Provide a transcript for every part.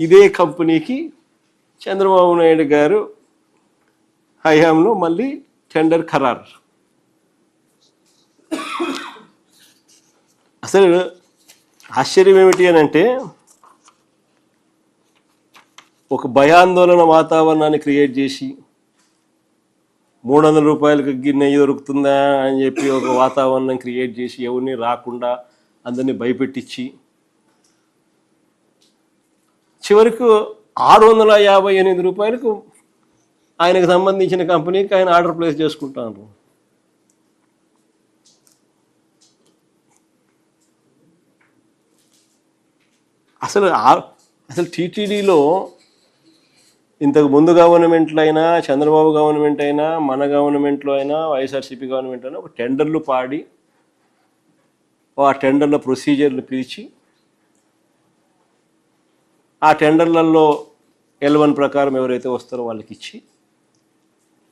ఇదే కంపెనీకి చంద్రబాబు నాయుడు గారు హయాంలో మళ్ళీ టెండర్ ఖరారు. అసలు ఆశ్చర్యం ఏమిటి అని అంటే, ఒక భయాందోళన వాతావరణాన్ని క్రియేట్ చేసి 300 రూపాయలకి నెయ్యి దొరుకుతుందా అని చెప్పి ఒక వాతావరణం క్రియేట్ చేసి ఎవరిని రాకుండా అందరినీ భయపెట్టించి చివరికి 658 రూపాయలకు ఆయనకు సంబంధించిన కంపెనీకి ఆయన ఆర్డర్ ప్లేస్ చేసుకుంటాను. అసలు టీటీడీలో ఇంతకు ముందు గవర్నమెంట్లో అయినా, చంద్రబాబు గవర్నమెంట్ అయినా, మన గవర్నమెంట్లో అయినా, వైఎస్ఆర్సీపీ గవర్నమెంట్ అయినా ఒక టెండర్లు పాడి ఆ టెండర్ల ప్రొసీజర్లు పిలిచి ఆ టెండర్లలో L1 ప్రకారం ఎవరైతే వస్తారో వాళ్ళకి ఇచ్చి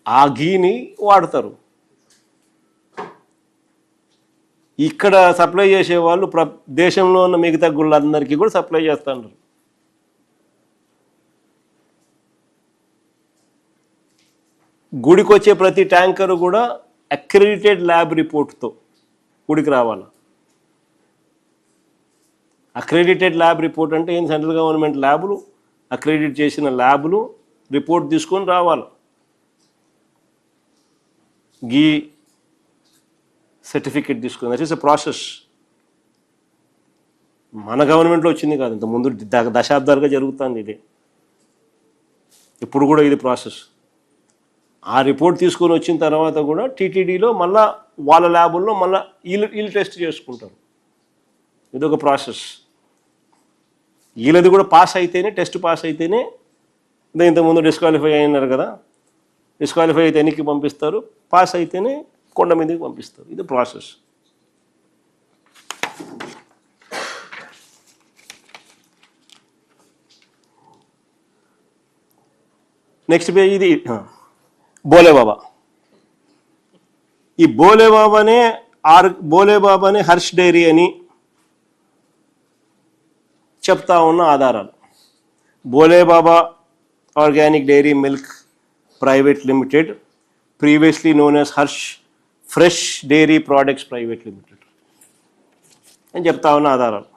ఆ ఘీని వాడతారు. ఇక్కడ సప్లై చేసే వాళ్ళు దేశంలో ఉన్న మిగతా గుళ్ళందరికీ కూడా సప్లై చేస్తున్నారు. గుడికి వచ్చే ప్రతి ట్యాంకరు కూడా అక్రెడిటెడ్ ల్యాబ్ రిపోర్ట్తో గుడికి రావాలి. అక్రెడిటెడ్ ల్యాబ్ రిపోర్ట్ అంటే ఏం? సెంట్రల్ గవర్నమెంట్ ల్యాబులు, అక్రెడిట్ చేసిన ల్యాబులు రిపోర్ట్ తీసుకొని రావాలి. గీ సర్టిఫికేట్ తీసుకొని, దట్ ఈస్ ఎ ప్రాసెస్. మన గవర్నమెంట్లో వచ్చింది కాదు, ఇంత ముందు దశాబ్దాలుగా జరుగుతుంది ఇదే. ఇప్పుడు కూడా ఇది ప్రాసెస్. ఆ రిపోర్ట్ తీసుకొని వచ్చిన తర్వాత కూడా టీటీడీలో మళ్ళా వాళ్ళ ల్యాబుల్లో మళ్ళీ వీళ్ళు టెస్ట్ చేసుకుంటారు. ఇదొక ప్రాసెస్. వీళ్ళది కూడా పాస్ అయితేనే, టెస్ట్ పాస్ అయితేనే, ఇంతకుముందు డిస్క్వాలిఫై అయినారు కదా, డిస్క్వాలిఫై అయితే ఎన్నికి పంపిస్తారు, పాస్ అయితేనే కొండ మీదకి పంపిస్తారు. ఇది ప్రాసెస్. నెక్స్ట్ పేజ్ ఇది బోలేబాబా. ఈ బోలేబాబానే హర్ష్ డైరీ అని చెప్తా ఉన్న ఆధారాలు. Bhole Baba organic dairy milk private limited, previously known as Harsh fresh dairy products private limited అని చెప్తా ఉన్న ఆధారాలు.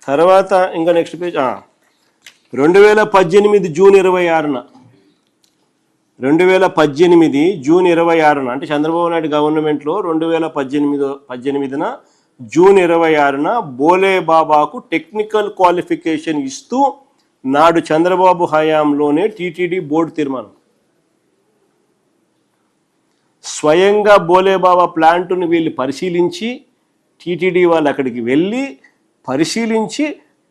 తర్వాత ఇంకా నెక్స్ట్ పేజ్ 2018 జూన్ 26న 2018 జూన్ 26న అంటే చంద్రబాబు నాయుడు గవర్నమెంట్లో 2018 జూన్ 26న బోలేబాబాకు టెక్నికల్ క్వాలిఫికేషన్ ఇస్తూ నాడు చంద్రబాబు హయాంలోనే టీటీడీ బోర్డు తీర్మానం. స్వయంగా బోలేబాబా ప్లాంటును వీళ్ళు పరిశీలించి, టీటీడీ వాళ్ళు అక్కడికి వెళ్ళి పరిశీలించి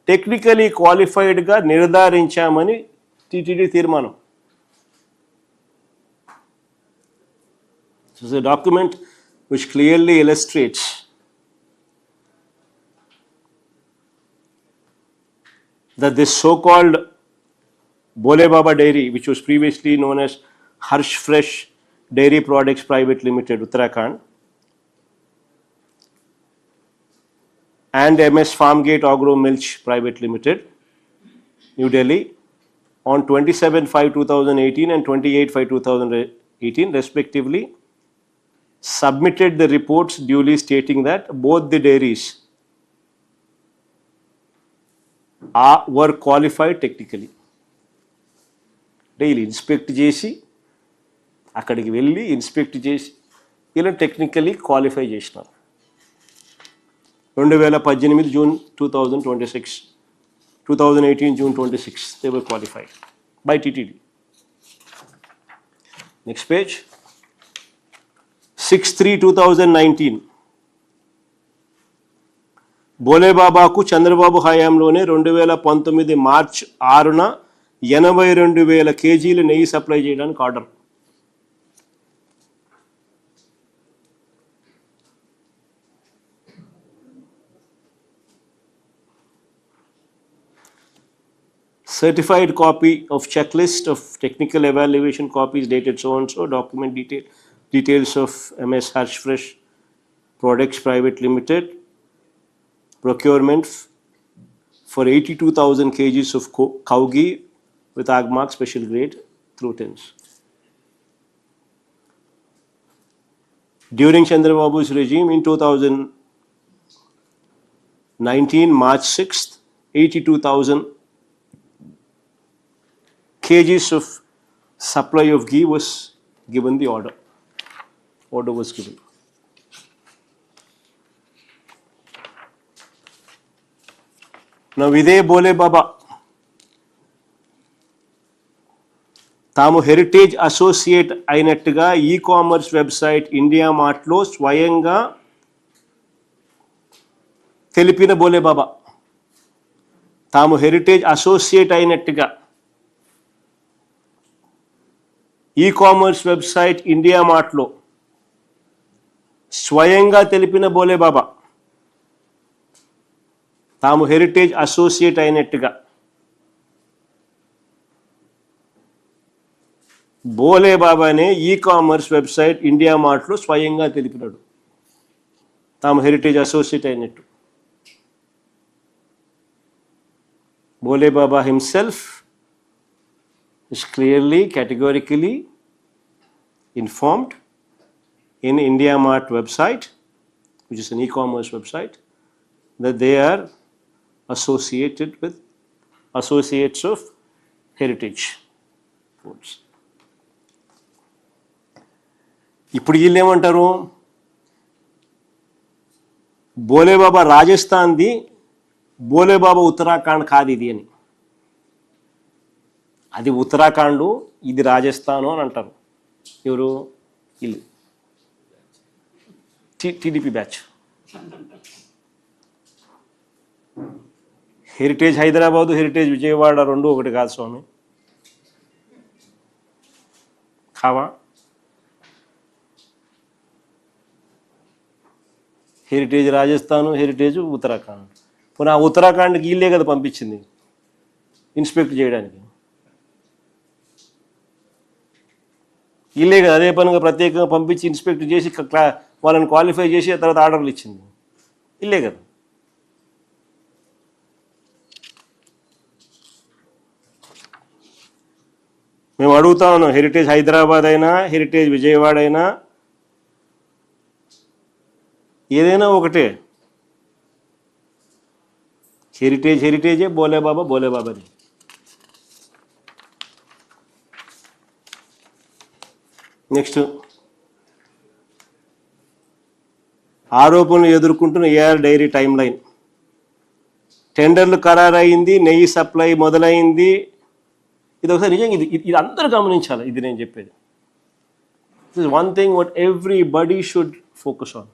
టెక్నికలీ క్వాలిఫైడ్గా నిర్ధారించామని టీటీడీ తీర్మానం. This is a document which clearly illustrates that this so-called Bolebaba Dairy, which was previously known as Harsh Fresh Dairy Products Private Limited, Uttarakhand, and MS Farmgate Agro Milch Private Limited, New Delhi, on 27/5/2018 and 28/5/2018 respectively, submitted the reports duly stating that both the dairies were qualified technically. Daily inspect చేసి అక్కడికి వెళ్ళి inspect చేసి ఇలా technically qualify చేసినారు. 2018 June 2026, 2018 June 26, they were qualified by TTD. Next page. 6/3/2019 బోలేబాబాకు Chandrababu హయాంలోనే 2019 మార్చి 6న 82,000 కేజీల నెయ్యి supply చేయడానికి order. Certified copy of checklist of technical evaluation copies dated so and so, document details of MS Harsh Fresh Products Private Limited, procurement, for 82,000 kgs of cow ghee with Agmark special grade through tins. During Chandrababu's regime in 2019, March 6th, 82,000 kgs of supply of ghee was given the order. Order was given. Now, ఇదే బోలే బాబా తాము heritage associate అయినట్టుగా e commerce website India మార్ట్లో స్వయంగా తెలిపిన బోలే బాబా తాము heritage associate అయినట్టుగా e commerce website India మార్ట్లో స్వయంగా తెలిపిన బోలే బాబా తాము హెరిటేజ్ అసోసియేట్ అయినట్టుగా బోలే బాబానే ఈ-కామర్స్ వెబ్సైట్ ఇండియా మార్ట్లో స్వయంగా తెలిపినాడు తాము హెరిటేజ్ అసోసియేట్ అయినట్టు. బోలే బాబా himself is clearly, categorically informed in India Mart website, which is an e-commerce website, that they are associated with associates of heritage foods. ఇప్పుడు వీళ్ళు ఏమంటారు, బోలే బాబా రాజస్థాన్ది, బోలే బాబా ఉత్తరాఖండ్ కాదు ఇది అని. అది ఉత్తరాఖండ్, ఇది రాజస్థాను అని అంటారు. ఎవరు? వీళ్ళు TDP batch. Heritage Hyderabad, heritage Vijayawada రెండు ఒకటి కాదు స్వామి. కావా? Heritage Rajasthan, heritage Uttarakhand. పోనీ ఆ ఉత్తరాఖండ్కి వీళ్ళే కదా పంపించింది ఇన్స్పెక్ట్ చేయడానికి. వీళ్ళే కదా అదే పనిగా ప్రత్యేకంగా పంపించి ఇన్స్పెక్ట్ చేసి వాళ్ళని క్వాలిఫై చేసి ఆ తర్వాత ఆర్డర్లు ఇచ్చింది వీళ్ళే కదా. మేము అడుగుతా ఉన్నాం, హెరిటేజ్ హైదరాబాద్ అయినా, హెరిటేజ్ విజయవాడ అయినా, ఏదైనా ఒకటే. హెరిటేజే, బోలే బాబాది. నెక్స్ట్, ఆరోపణలు ఎదుర్కొంటున్న ఏఆర్ డైరీ టైమ్ లైన్. టెండర్లు ఖరారైంది, నెయ్యి సప్లై మొదలైంది. ఇది ఒకసారి నిజంగా ఇది అందరూ గమనించాలి. ఇది నేను చెప్పేది. This is one thing what everybody should focus on.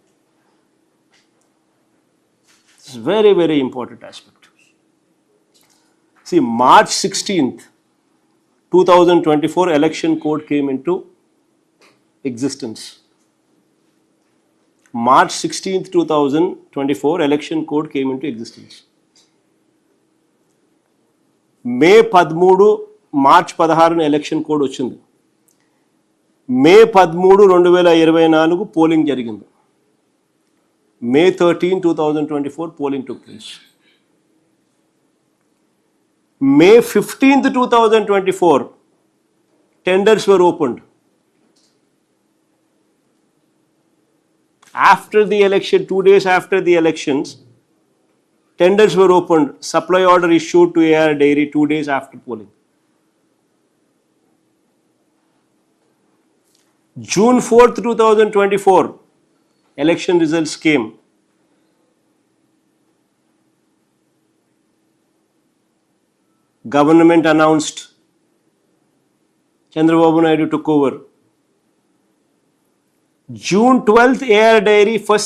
This is very very important aspect. See, March 16th, 2024 election code came into existence. March 16th, 2024 election code came into existence. May 13, March 16 election code వచ్చింది. మే 13, 2024 polling జరిగింది. మే 13, 2024 polling took place. May 15th, 2024 tenders were opened. After the election, 2 days after the elections, tenders were opened. Supply order issued to AR Dairy 2 days after polling. June 4th, 2024, election results came. Government announced, Chandrababu Naidu took over. June 12th, AR Dairy first